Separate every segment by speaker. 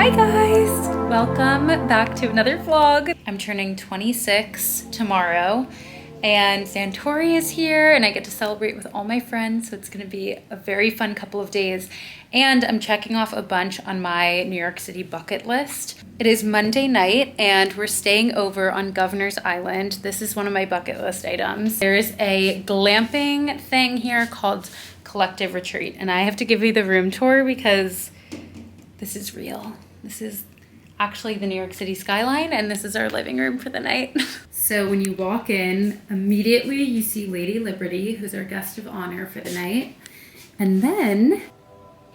Speaker 1: Hi guys! Welcome back to another vlog. I'm turning 26 tomorrow and Santori is here and I get to celebrate with all my friends, so it's gonna be a very fun couple of days. And I'm checking off a bunch on my New York City bucket list. It is Monday night and we're staying over on Governor's Island. This is one of my bucket list items. There's a glamping thing here called Collective Retreat, and I have to give you the room tour because this is real. This is actually the New York City skyline, and this is our living room for the night. So when you walk in, immediately you see Lady Liberty, who's our guest of honor for the night. And then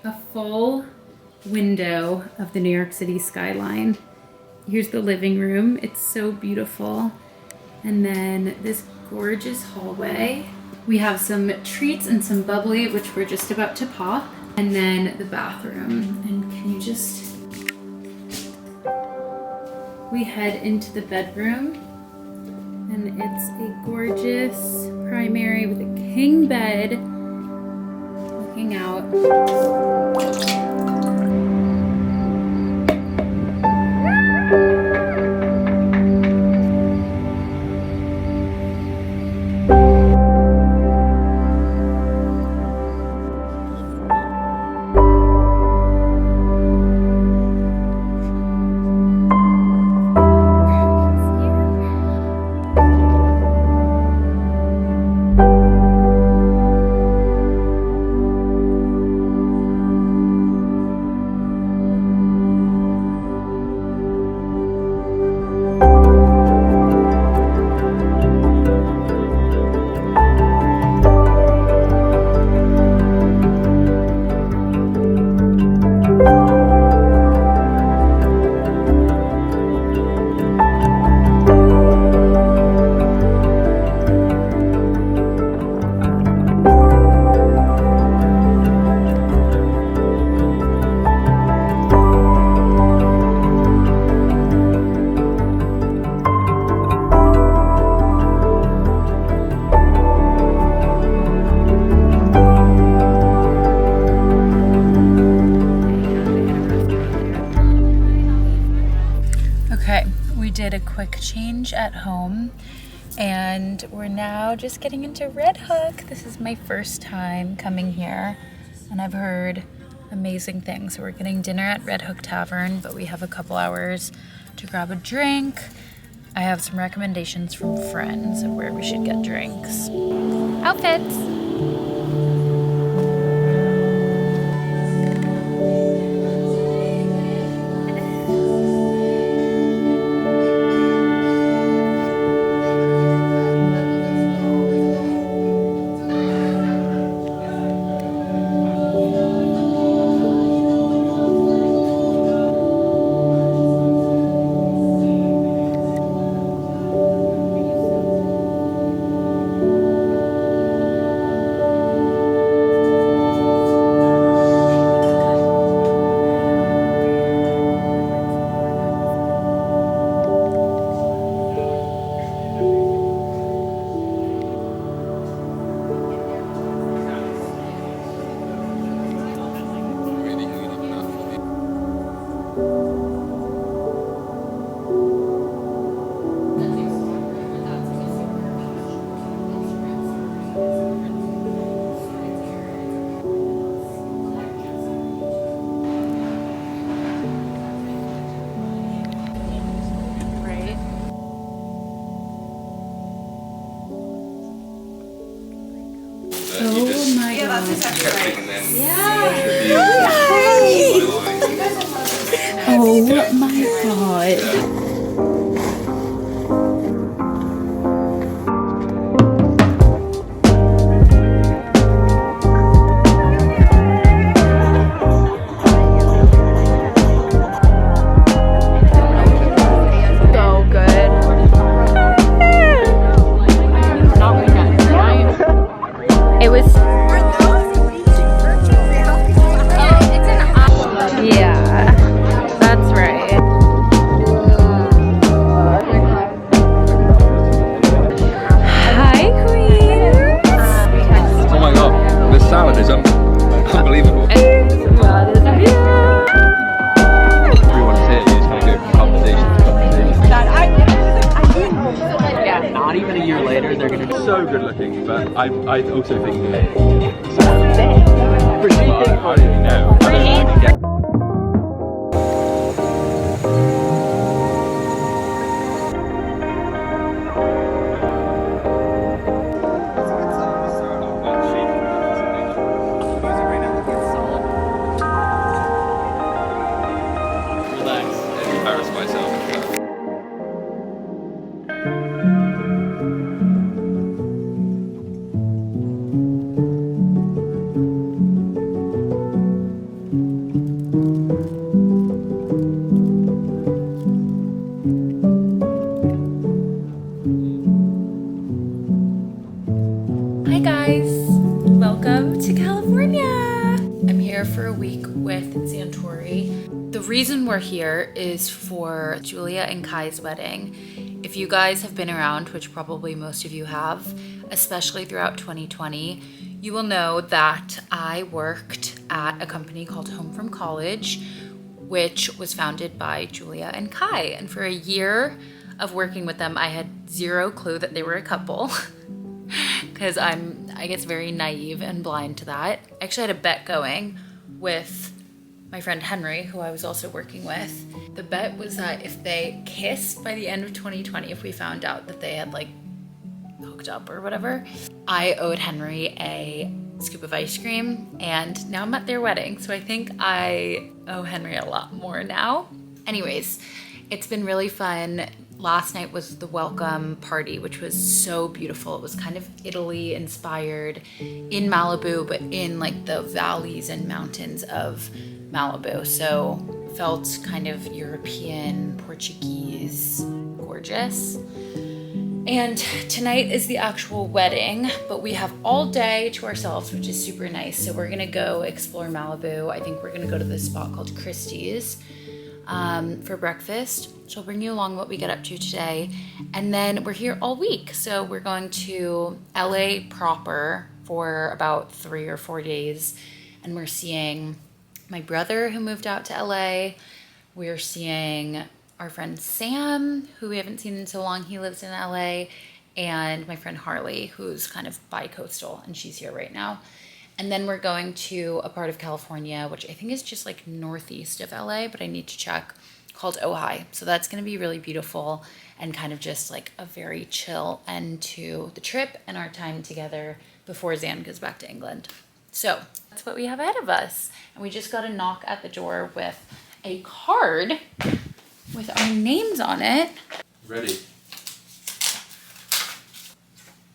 Speaker 1: a full window of the New York City skyline. Here's the living room. It's so beautiful. And then this gorgeous hallway. We have some treats and some bubbly, which we're just about to pop. And then the bathroom. And can you just... We head into the bedroom. And it's a gorgeous primary with a king bed looking out. Did a quick change at home and we're now just getting into Red Hook. This is my first time coming here and I've heard amazing things. So we're getting dinner at Red Hook Tavern, but we have a couple hours to grab a drink. I have some recommendations from friends of where we should get drinks. Outfits! Oh my god. That's exactly right. Yeah. Oh my god. Yeah, that's right.
Speaker 2: also think that Brigitte, how do you know? Brigitte.
Speaker 3: Relax and embarrass myself.
Speaker 1: Hi guys, welcome to California. I'm here for a week with Santori. The reason we're here is for Julia and Kai's wedding. If you guys have been around, which probably most of you have, especially throughout 2020, you will know that I worked at a company called Home from College, which was founded by Julia and Kai. And for a year of working with them, I had zero clue that they were a couple. Because I'm, I guess, very naive and blind to that. I actually had a bet going with my friend Henry, who I was also working with. The bet was that if they kissed by the end of 2020, if we found out that they had like hooked up or whatever, I owed Henry a scoop of ice cream, and now I'm at their wedding. So I think I owe Henry a lot more now. Anyways, it's been really fun. Last night was the welcome party, which was so beautiful. It was kind of Italy inspired in Malibu, but in like the valleys and mountains of Malibu. So felt kind of European, Portuguese, gorgeous. And tonight is the actual wedding, but we have all day to ourselves, which is super nice. So we're gonna go explore Malibu. I think we're gonna go to this spot called Christie's for breakfast. So I'll bring you along what we get up to today. And then we're here all week. So we're going to LA proper for about 3 or 4 days. And we're seeing my brother who moved out to LA. We're seeing our friend Sam, who we haven't seen in so long. He lives in LA. And my friend Harley, who's kind of bi-coastal, and she's here right now. And then we're going to a part of California, which I think is just like northeast of LA, but I need to check, called Ojai. So that's going to be really beautiful and kind of just like a very chill end to the trip and our time together before Zan goes back to England. So that's what we have ahead of us. And we just got a knock at the door with a card with our names on it.
Speaker 3: Ready.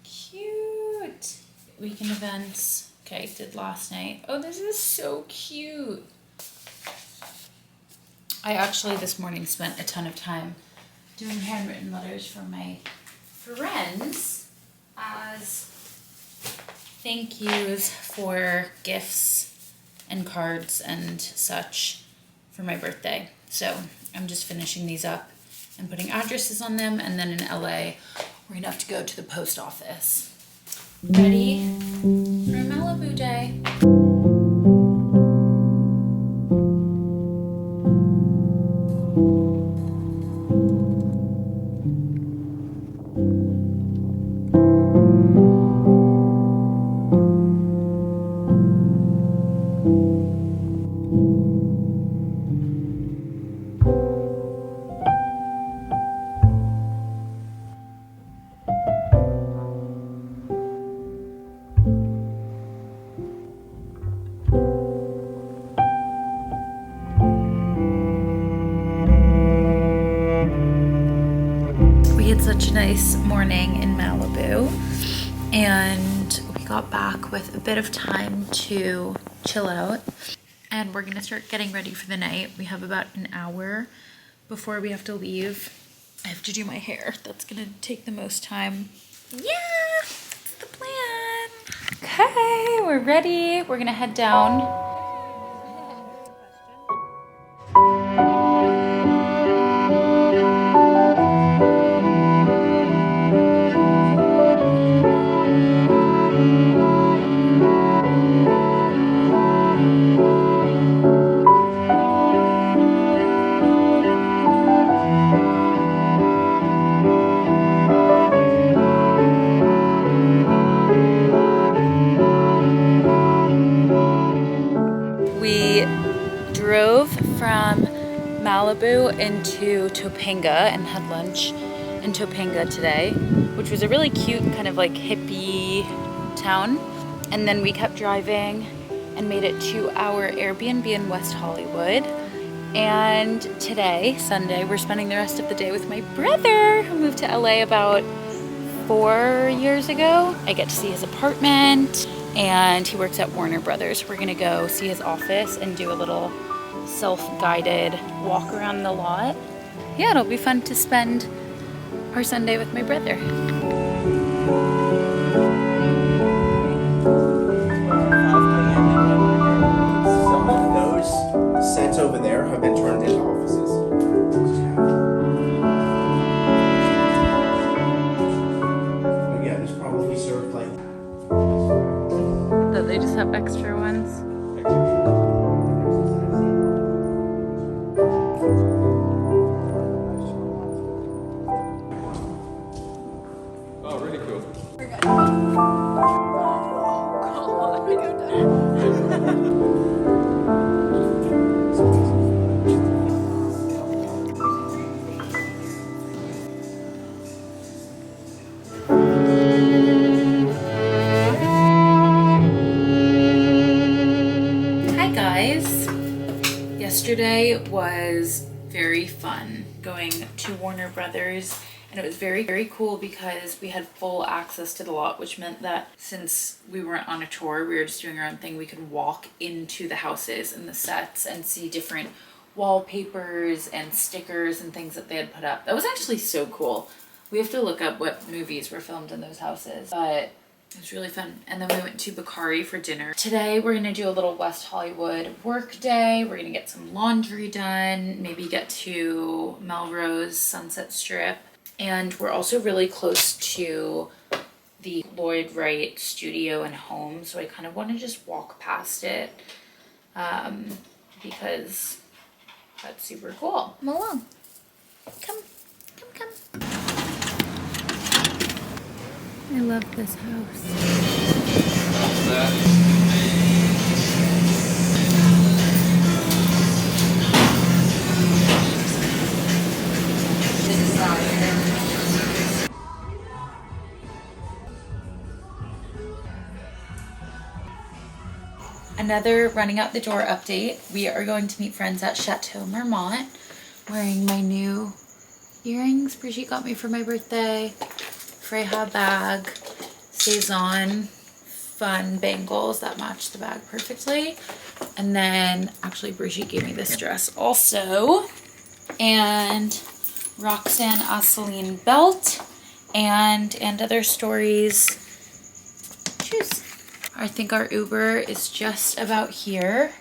Speaker 1: Cute. Weekend events. Okay, did last night. Oh, this is so cute. I actually this morning spent a ton of time doing handwritten letters for my friends as thank yous for gifts and cards and such for my birthday. So I'm just finishing these up and putting addresses on them, and then in LA we're gonna have to go to the post office. Ready for Malibu Day. Such a nice morning in Malibu, and we got back with a bit of time to chill out, and we're gonna start getting ready for the night. We have about an hour before we have to leave. I have to do my hair. That's gonna take the most time. Yeah, that's the plan. Okay, we're ready. We're gonna head down. drove from Malibu into Topanga and had lunch in Topanga today, which was a really cute kind of like hippie town. And then we kept driving and made it to our Airbnb in West Hollywood. And today, Sunday, we're spending the rest of the day with my brother who moved to LA about 4 years ago. I get to see his apartment, and he works at Warner Brothers. We're gonna go see his office and do a little self-guided walk around the lot. Yeah, it'll be fun to spend our Sunday with my brother.
Speaker 4: Some of those sets over there have been turned into offices. But yeah, there's probably served like.
Speaker 1: So they just have extra ones.
Speaker 3: Oh, really cool.
Speaker 1: Hi guys. Yesterday was very fun going to Warner Brothers, and it was very, very cool because we had full access to the lot, which meant that since we weren't on a tour, we were just doing our own thing, we could walk into the houses and the sets and see different wallpapers and stickers and things that they had put up. That was actually so cool. We have to look up what movies were filmed in those houses, but it was really fun. And then we went to Bakari for dinner. Today we're gonna do a little West Hollywood work day. We're gonna get some laundry done, maybe get to Melrose Sunset Strip. And we're also really close to the Lloyd Wright studio and home, so I kind of want to just walk past it because that's super cool. Come along. Come. I love this house. Another running out the door update. We are going to meet friends at Chateau Marmont. Wearing my new earrings Brigitte got me for my birthday. Freya bag, Cezanne fun bangles that match the bag perfectly. And then actually Brigitte gave me this dress also. And Roxanne Asseline belt and other stories. Choose. I think our Uber is just about here.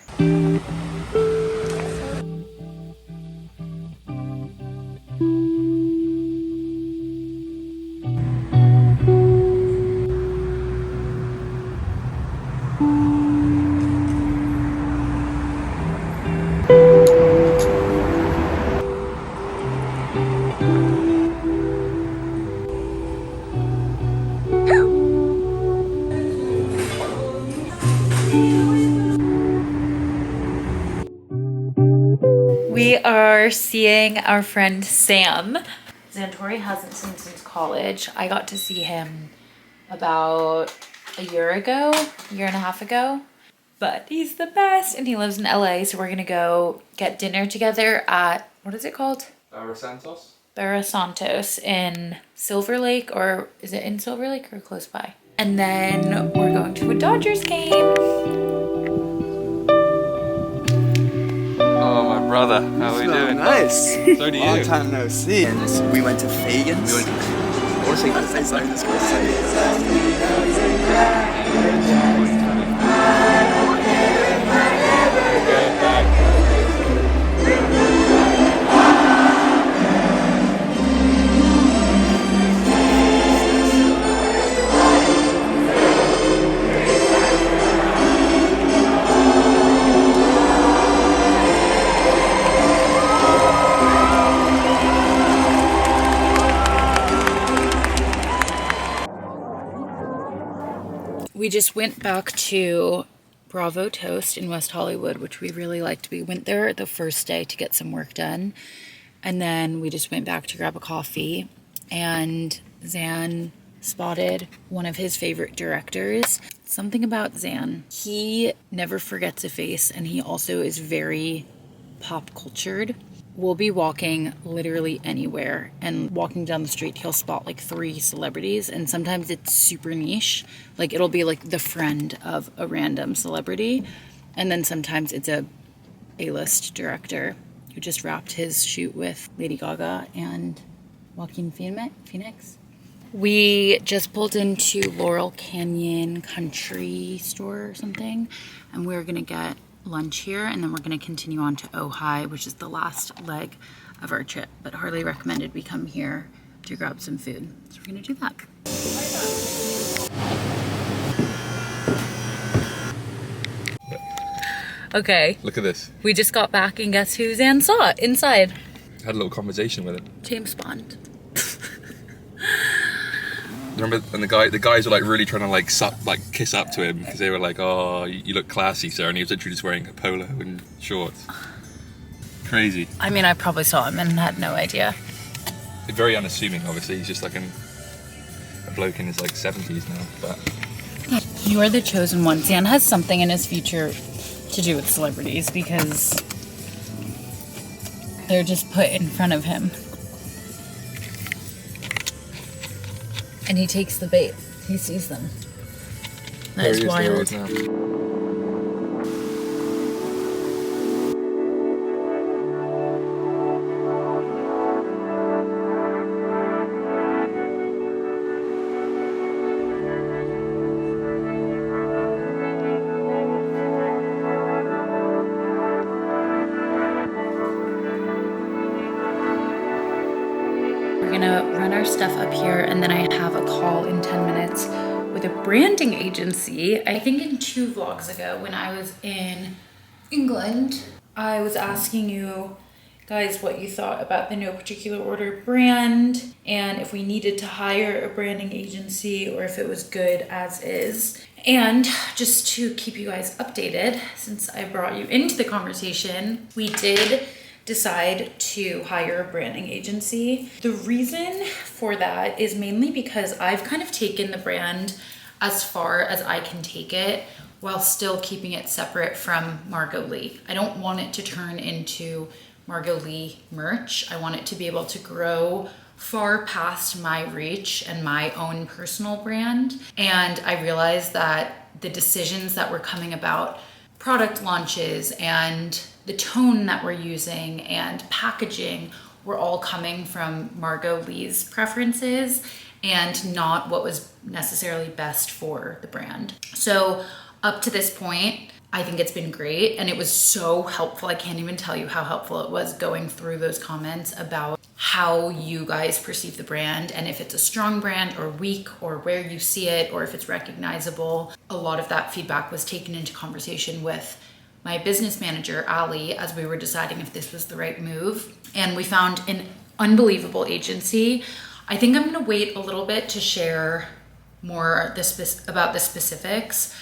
Speaker 1: We are seeing our friend Sam. Xantori hasn't seen since college. I got to see him about a year and a half ago. But he's the best, and he lives in LA, so we're gonna go get dinner together at, what is it called?
Speaker 3: Santos?
Speaker 1: Barra Santos in Silver Lake, or is it in Silver Lake or close by? And then we're going to a Dodgers game.
Speaker 3: Oh, my brother. How are we doing?
Speaker 5: Nice.
Speaker 3: So do you.
Speaker 5: Long time no see. And we went to Fagan's. I was thinking to say something this was
Speaker 1: We just went back to Bravo Toast in West Hollywood, which we really liked. We went there the first day to get some work done, and then we just went back to grab a coffee, and Zan spotted one of his favorite directors. Something about Zan, he never forgets a face, and he also is very pop cultured. We'll be walking literally anywhere, and walking down the street, he'll spot like 3 celebrities, and sometimes it's super niche. Like it'll be like the friend of a random celebrity, and then sometimes it's a A-list director who just wrapped his shoot with Lady Gaga and Joaquin Phoenix. We just pulled into Laurel Canyon Country Store or something, and we're gonna get lunch here, and then we're going to continue on to Ojai, which is the last leg of our trip, but Harley recommended we come here to grab some food, so we're going to do that. Okay,
Speaker 3: Look at this.
Speaker 1: we just got back, and guess who Zan saw inside?
Speaker 3: Had a little conversation with him.
Speaker 1: James Bond.
Speaker 3: Remember, and the guys were like really trying to like kiss up to him because they were like, "Oh, you look classy, sir," and he was literally just wearing a polo and shorts. Crazy.
Speaker 1: I mean, I probably saw him and had no idea.
Speaker 3: Very unassuming, obviously. He's just like a bloke in his like 70s now, but
Speaker 1: You are the chosen one. Zan has something in his future to do with celebrities because they're just put in front of him. And he takes the bait. He sees them. That is wild. We're gonna run our stuff up here, and then I have a call in 10 minutes with a branding agency. I think in 2 vlogs ago when I was in England, I was asking you guys what you thought about the No Particular Order brand, and if we needed to hire a branding agency or if it was good as is. And just to keep you guys updated, since I brought you into the conversation, we did decide to hire a branding agency. The reason for that is mainly because I've kind of taken the brand as far as I can take it while still keeping it separate from Margot Lee. I don't want it to turn into Margot Lee merch. I want it to be able to grow far past my reach and my own personal brand. And I realized that the decisions that were coming about, product launches and the tone that we're using and packaging, were all coming from Margot Lee's preferences and not what was necessarily best for the brand. So up to this point, I think it's been great, and it was so helpful. I can't even tell you how helpful it was going through those comments about how you guys perceive the brand and if it's a strong brand or weak or where you see it or if it's recognizable. A lot of that feedback was taken into conversation with my business manager, Ali, as we were deciding if this was the right move. And we found an unbelievable agency. I think I'm gonna wait a little bit to share more about the specifics,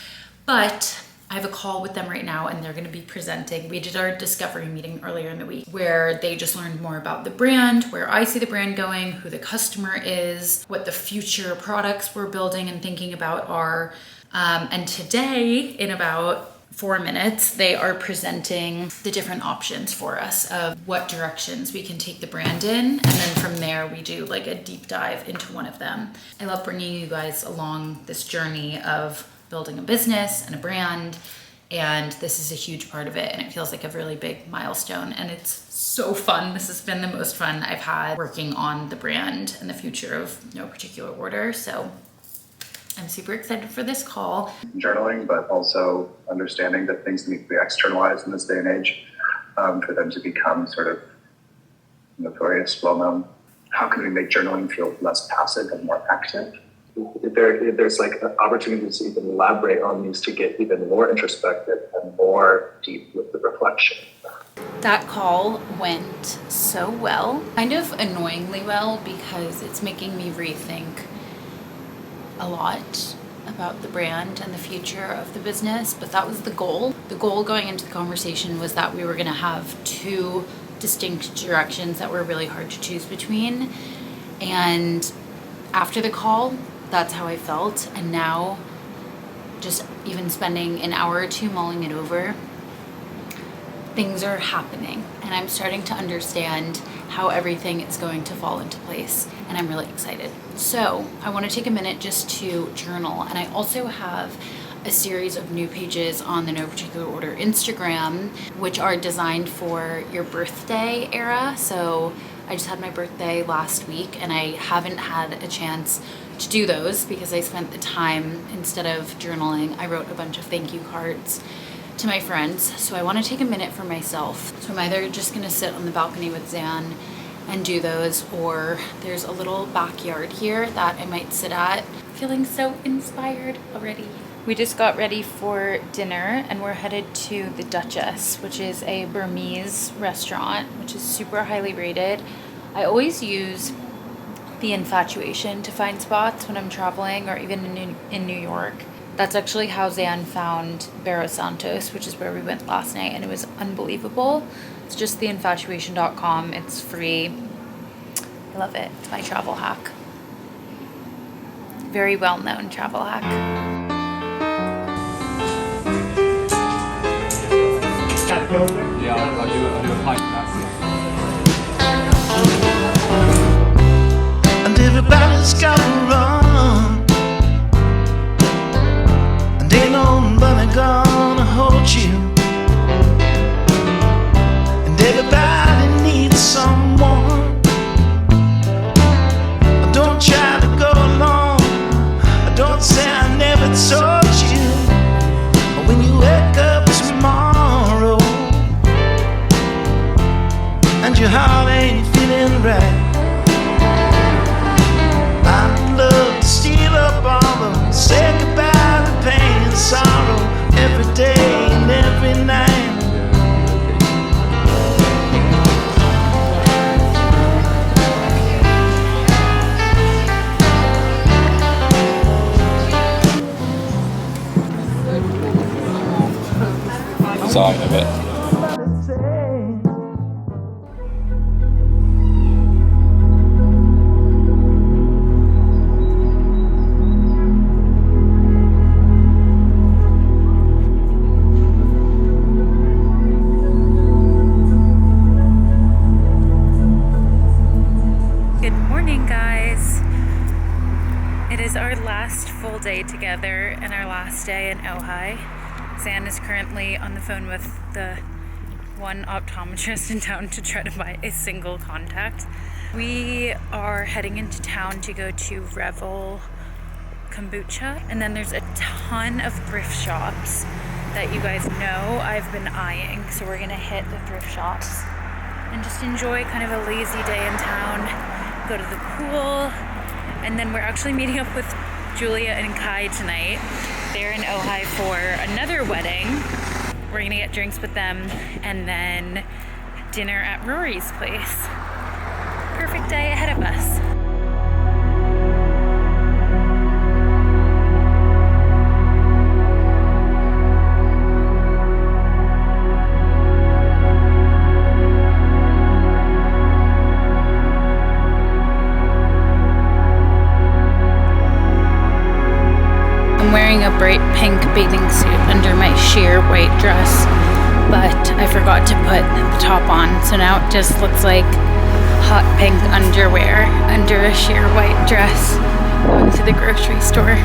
Speaker 1: but I have a call with them right now, and they're going to be presenting. We did our discovery meeting earlier in the week where they just learned more about the brand, where I see the brand going, who the customer is, what the future products we're building and thinking about are. And today, in about 4 minutes, they are presenting the different options for us of what directions we can take the brand in. And then from there, we do like a deep dive into one of them. I love bringing you guys along this journey of building a business and a brand, and this is a huge part of it, and it feels like a really big milestone, and it's so fun. This has been the most fun I've had working on the brand and the future of No Particular Order, so I'm super excited for this call.
Speaker 6: Journaling, but also understanding that things need to be externalized in this day and age, for them to become sort of notorious, well-known. How can we make journaling feel less passive and more active? If there's like opportunities to even elaborate on these to get even more introspective and more deep with the reflection.
Speaker 1: That call went so well, kind of annoyingly well, because it's making me rethink a lot about the brand and the future of the business, but that was the goal. The goal going into the conversation was that we were going to have two distinct directions that were really hard to choose between. And after the call, that's how I felt. And now, just even spending an hour or two mulling it over, things are happening. And I'm starting to understand how everything is going to fall into place. And I'm really excited. So I want to take a minute just to journal. And I also have a series of new pages on the No Particular Order Instagram, which are designed for your birthday era. So I just had my birthday last week and I haven't had a chance to do those because I spent the time, instead of journaling, I wrote a bunch of thank you cards to my friends. So I want to take a minute for myself. So I'm either just going to sit on the balcony with Zan and do those, or there's a little backyard here that I might sit at. Feeling so inspired already. We just got ready for dinner and we're headed to the Duchess, which is a Burmese restaurant, which is super highly rated. I always use the Infatuation to find spots when I'm traveling, or even in New York. That's actually how Zan found Barros Santos, which is where we went last night, and it was unbelievable. It's just theinfatuation.com. It's free. I love it. It's my travel hack. Very well-known travel hack.
Speaker 2: Yeah, I'll do a pint.
Speaker 7: And everybody's got to run, and ain't nobody gonna hold you, and everybody needs someone. Don't try to go alone. Don't say I never told you. When you wake up tomorrow and your heart ain't feeling right, I'd love to steal up all the say goodbye to pain and sorrow every day and every night.
Speaker 2: Side of it.
Speaker 1: Good morning, guys. It is our last full day together and our last day in Ojai. Zan is currently on the phone with the one optometrist in town to try to buy a single contact. We are heading into town to go to Revel Kombucha, and then there's a ton of thrift shops that you guys know I've been eyeing. So we're gonna hit the thrift shops and just enjoy kind of a lazy day in town, go to the pool, and then we're actually meeting up with Julia and Kai tonight. They're in Ojai for another wedding. We're gonna get drinks with them and then dinner at Rory's place. Perfect day ahead of us. I'm wearing a bright pink bathing suit under my sheer white dress, but I forgot to put the top on, so now it just looks like hot pink underwear under a sheer white dress going to the grocery store.